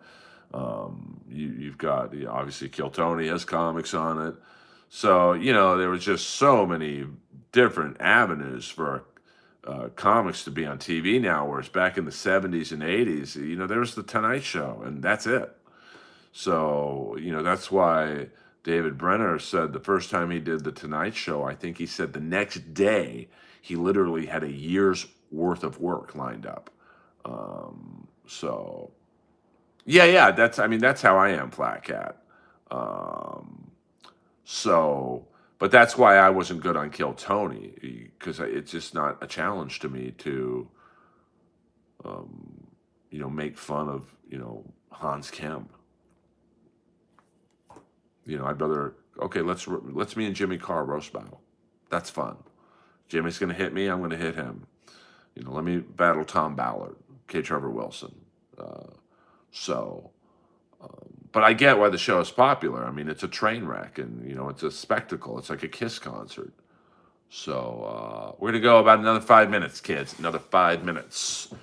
You've got, obviously, Kill Tony has comics on it. So, there was just so many different avenues for comics to be on TV now, whereas back in the 70s and 80s, there was the Tonight Show, and that's it. So, that's why David Brenner said the first time he did the Tonight Show, I think he said the next day he literally had a year's worth of work lined up. So, yeah, that's how I am, Flat Cat. But that's why I wasn't good on Kill Tony, because it's just not a challenge to me to, make fun of, Hans Kim. I'd rather, okay, let's me and Jimmy Carr roast battle. That's fun. Jimmy's going to hit me, I'm going to hit him. Let me battle Tom Ballard, K. Trevor Wilson. But I get why the show is popular. I mean, it's a train wreck, and it's a spectacle. It's like a Kiss concert. So we're gonna go about another 5 minutes, kids. Another 5 minutes.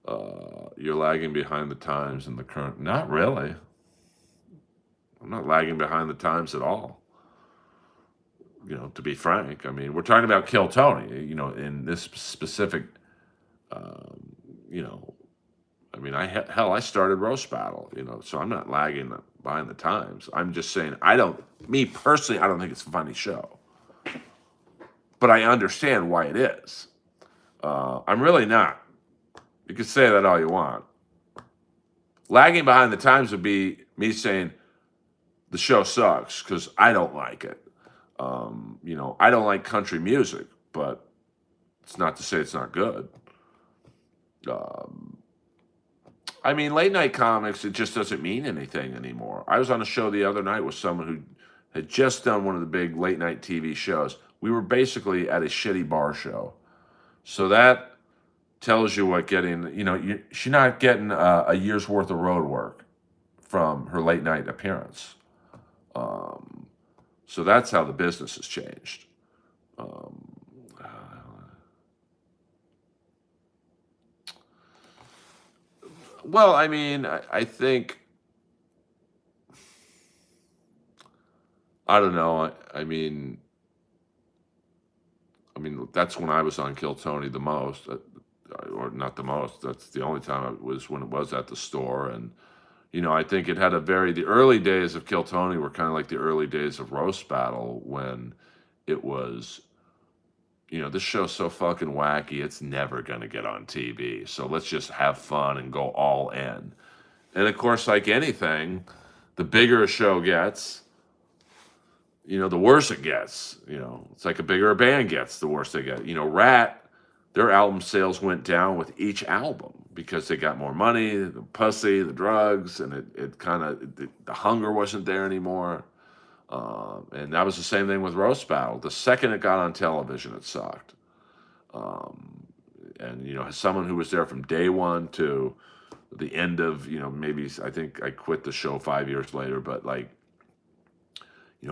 You're lagging behind the times in the current. Not really. I'm not lagging behind the times at all. To be frank, I mean, we're talking about Kill Tony. In this specific, I mean, I started roast battle, so I'm not lagging behind the times. I'm just saying I don't Me personally, I don't think it's a funny show, but I understand why it is. I'm really not. You can say that all you want. Lagging behind the times would be me saying the show sucks because I don't like it. I don't like country music, but it's not to say it's not good. Um, I mean, late night comics, it just doesn't mean anything anymore. I was on a show the other night with someone who had just done one of the big late night TV shows. We were basically at a shitty bar show. So that tells you what getting, she's not getting a year's worth of road work from her late night appearance. Um, so that's how the business has changed. Um, well, I mean, I think, I don't know. I mean, that's when I was on Kill Tony the most, or not the most. That's the only time it was when it was at the store. And, I think it had the early days of Kill Tony were kind of like the early days of Roast Battle when it was, this show's so fucking wacky, it's never going to get on TV. So let's just have fun and go all in. And of course, like anything, the bigger a show gets, the worse it gets. It's like a bigger a band gets, the worse they get. Rat, their album sales went down with each album because they got more money, the pussy, the drugs, and it kind of, the hunger wasn't there anymore. And that was the same thing with Roast Battle. The second it got on television, it sucked. Um, and, as someone who was there from day one to the end of, maybe I think I quit the show 5 years later, but like,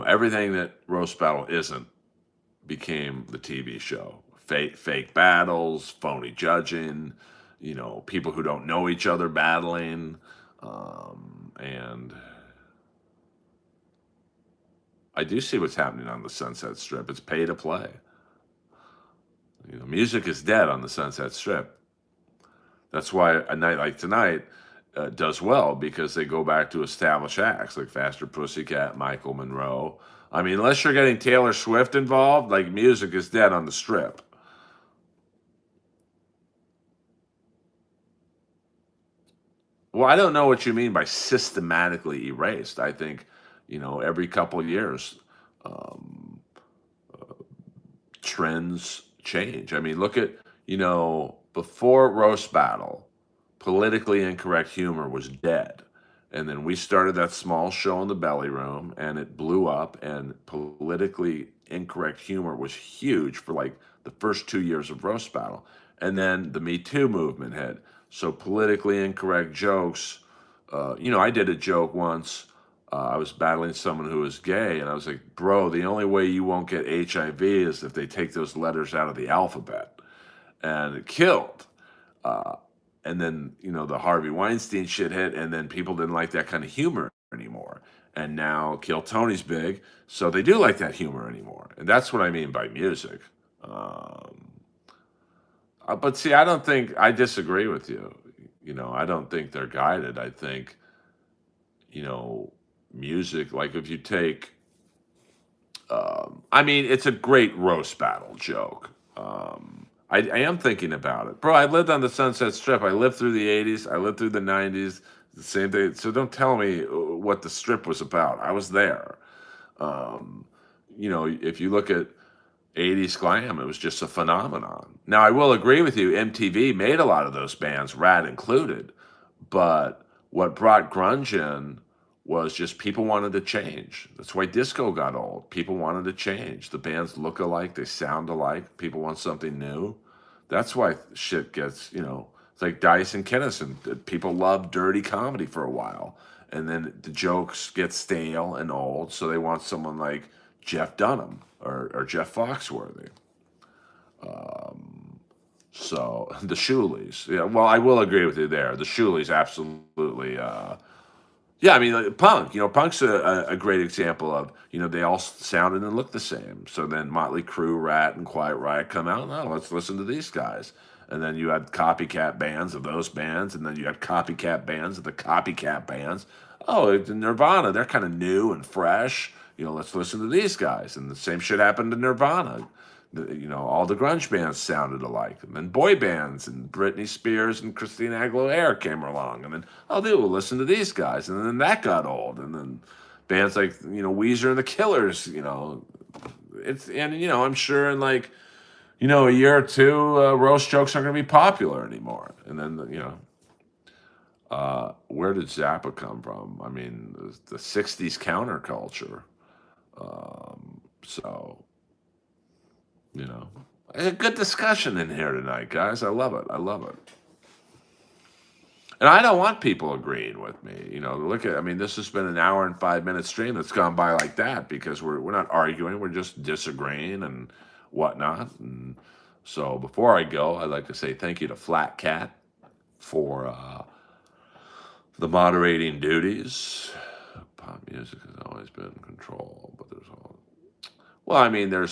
everything that Roast Battle isn't became the TV show. Fake battles, phony judging, people who don't know each other battling. And I do see what's happening on the Sunset Strip. It's pay to play. Music is dead on the Sunset Strip. That's why a night like tonight does well, because they go back to established acts like Faster Pussycat, Michael Monroe. I mean, unless you're getting Taylor Swift involved, like, music is dead on the Strip. Well, I don't know what you mean by systematically erased. I think, every couple of years, um, trends change. I mean, look at, before Roast Battle, politically incorrect humor was dead. And then we started that small show in the Belly Room, and it blew up, and politically incorrect humor was huge for like the first 2 years of Roast Battle. And then the Me Too movement hit. So politically incorrect jokes, I did a joke once. I was battling someone who was gay, and I was like, bro, the only way you won't get HIV is if they take those letters out of the alphabet. And it killed. Uh, and then, the Harvey Weinstein shit hit, and then people didn't like that kind of humor anymore. And now Kill Tony's big, so they do like that humor anymore. And that's what I mean by music. Um, but see, I disagree with you. I don't think they're guided. I think, you know, music, like if you take, I mean, it's a great roast battle joke. I am thinking about it. Bro, I lived on the Sunset Strip. I lived through the 80s. I lived through the 90s. The same thing. So don't tell me what the strip was about. I was there. Um, if you look at 80s glam, it was just a phenomenon. Now, I will agree with you. MTV made a lot of those bands, Rad included. But what brought grunge in was just people wanted to change. That's why disco got old. People wanted to change. The bands look alike, they sound alike. People want something new. That's why shit gets, it's like Dice and Kinnison. People loved dirty comedy for a while. And then the jokes get stale and old, so they want someone like Jeff Dunham or Jeff Foxworthy. So the Shoolies. Yeah, well, I will agree with you there. The Shoolies absolutely. Yeah, I mean, like, punk. Punk's a great example of, they all sounded and looked the same. So then Motley Crue, Rat, and Quiet Riot come out. No, let's listen to these guys. And then you had copycat bands of those bands, and then you had copycat bands of the copycat bands. oh, it's Nirvana, they're kind of new and fresh. Let's listen to these guys. And the same shit happened to Nirvana. All the grunge bands sounded alike. And then boy bands and Britney Spears and Christina Aguilera came along. And then, oh, they will listen to these guys. And then that got old. And then bands like, Weezer and the Killers, I'm sure in like, a year or two, roast jokes aren't going to be popular anymore. And then, where did Zappa come from? I mean, the 60s counterculture. So, a good discussion in here tonight, guys. I love it. I love it. And I don't want people agreeing with me. This has been an hour and 5 minute stream that's gone by like that because we're not arguing. We're just disagreeing and whatnot. And so before I go, I'd like to say thank you to Flat Cat for the moderating duties. Pop music has always been controlled, but there's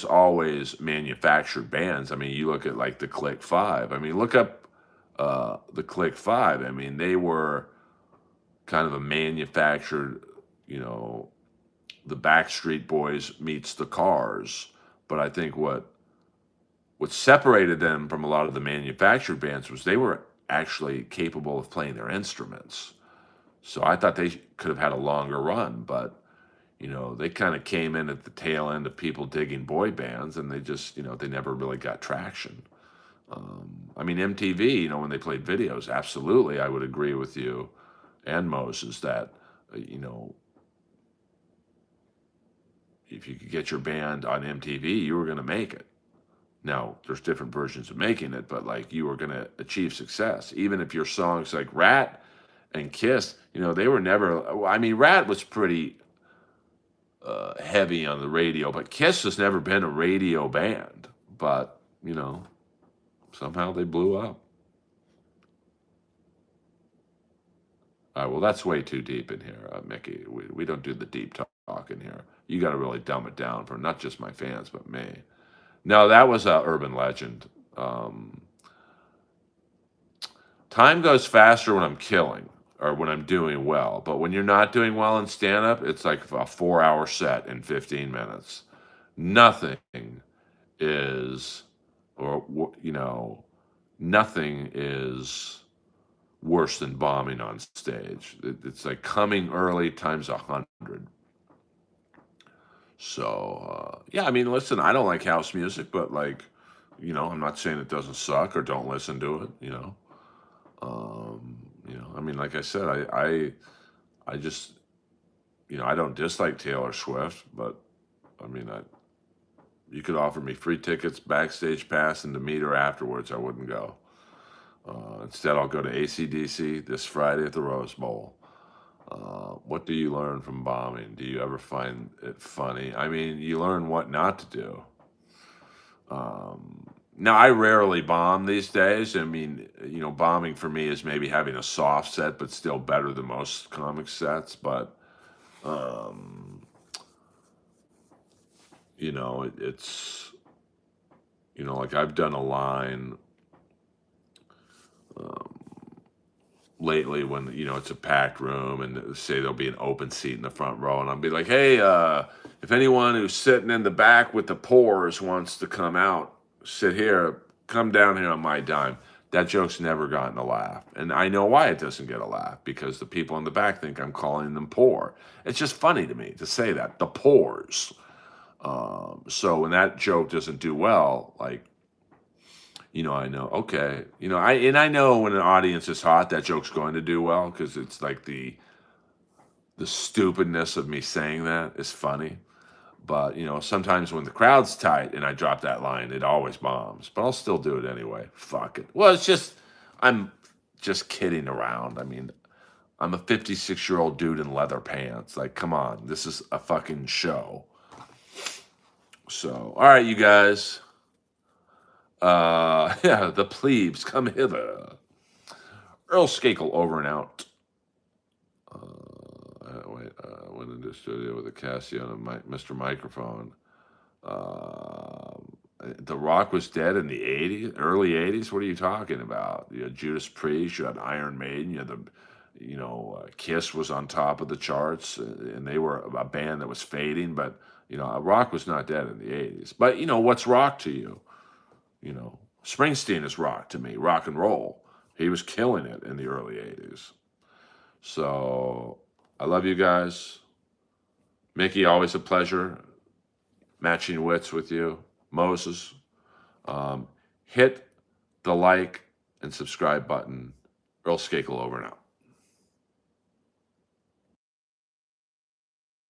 always manufactured bands. You look at like the Click Five. Look up the Click Five. They were kind of a manufactured, the Backstreet Boys meets the Cars. But I think what separated them from a lot of the manufactured bands was they were actually capable of playing their instruments. So I thought they could have had a longer run, but they kind of came in at the tail end of people digging boy bands, and they just, they never really got traction. MTV, when they played videos, absolutely, I would agree with you and Moses that, if you could get your band on MTV, you were going to make it. Now, there's different versions of making it, but like you were going to achieve success. Even if your songs like Rat and Kiss, they were never, Rat was pretty heavy on the radio, but Kiss has never been a radio band. But, somehow they blew up. All right, well, that's way too deep in here, Mickey. We don't do the deep talk in here. You got to really dumb it down for not just my fans, but me. No, that was an urban legend. Time goes faster when I'm killing or when I'm doing well. But when you're not doing well in stand-up, it's like a 4-hour set in 15 minutes. Nothing is, nothing is worse than bombing on stage. It's like coming early times 100. So, listen, I don't like house music, but like, I'm not saying it doesn't suck or don't listen to it, like I said, I just, I don't dislike Taylor Swift, but you could offer me free tickets, backstage pass, and to meet her afterwards, I wouldn't go. Instead, I'll go to AC/DC this Friday at the Rose Bowl. What do you learn from bombing? Do you ever find it funny? You learn what not to do. Now, I rarely bomb these days. Bombing for me is maybe having a soft set, but still better than most comic sets. But, it's, like I've done a line lately when, it's a packed room and say there'll be an open seat in the front row. And I'll be like, hey, if anyone who's sitting in the back with the pores wants to come out, sit here, come down here on my dime. That joke's never gotten a laugh. And I know why it doesn't get a laugh, because the people in the back think I'm calling them poor. It's just funny to me to say that, the pores. So when that joke doesn't do well, like, I know, okay. I know when an audience is hot, that joke's going to do well, because it's like the stupidness of me saying that is funny. But, sometimes when the crowd's tight and I drop that line, it always bombs. But I'll still do it anyway. Fuck it. Well, I'm just kidding around. I'm a 56-year-old dude in leather pants. Like, come on. This is a fucking show. So, all right, you guys. The plebes, come hither. Earl Skakel over and out. Went into the studio with a Casio and Mr. Microphone. The Rock was dead in the 80s, early 80s. What are you talking about? You had Judas Priest, you had Iron Maiden, you had Kiss was on top of the charts, and they were a band that was fading, but, rock was not dead in the 80s. But, what's rock to you? Springsteen is rock to me, rock and roll. He was killing it in the early 80s. So I love you guys. Mickey, always a pleasure matching wits with you. Moses, hit the like and subscribe button. Earl Skakel over now.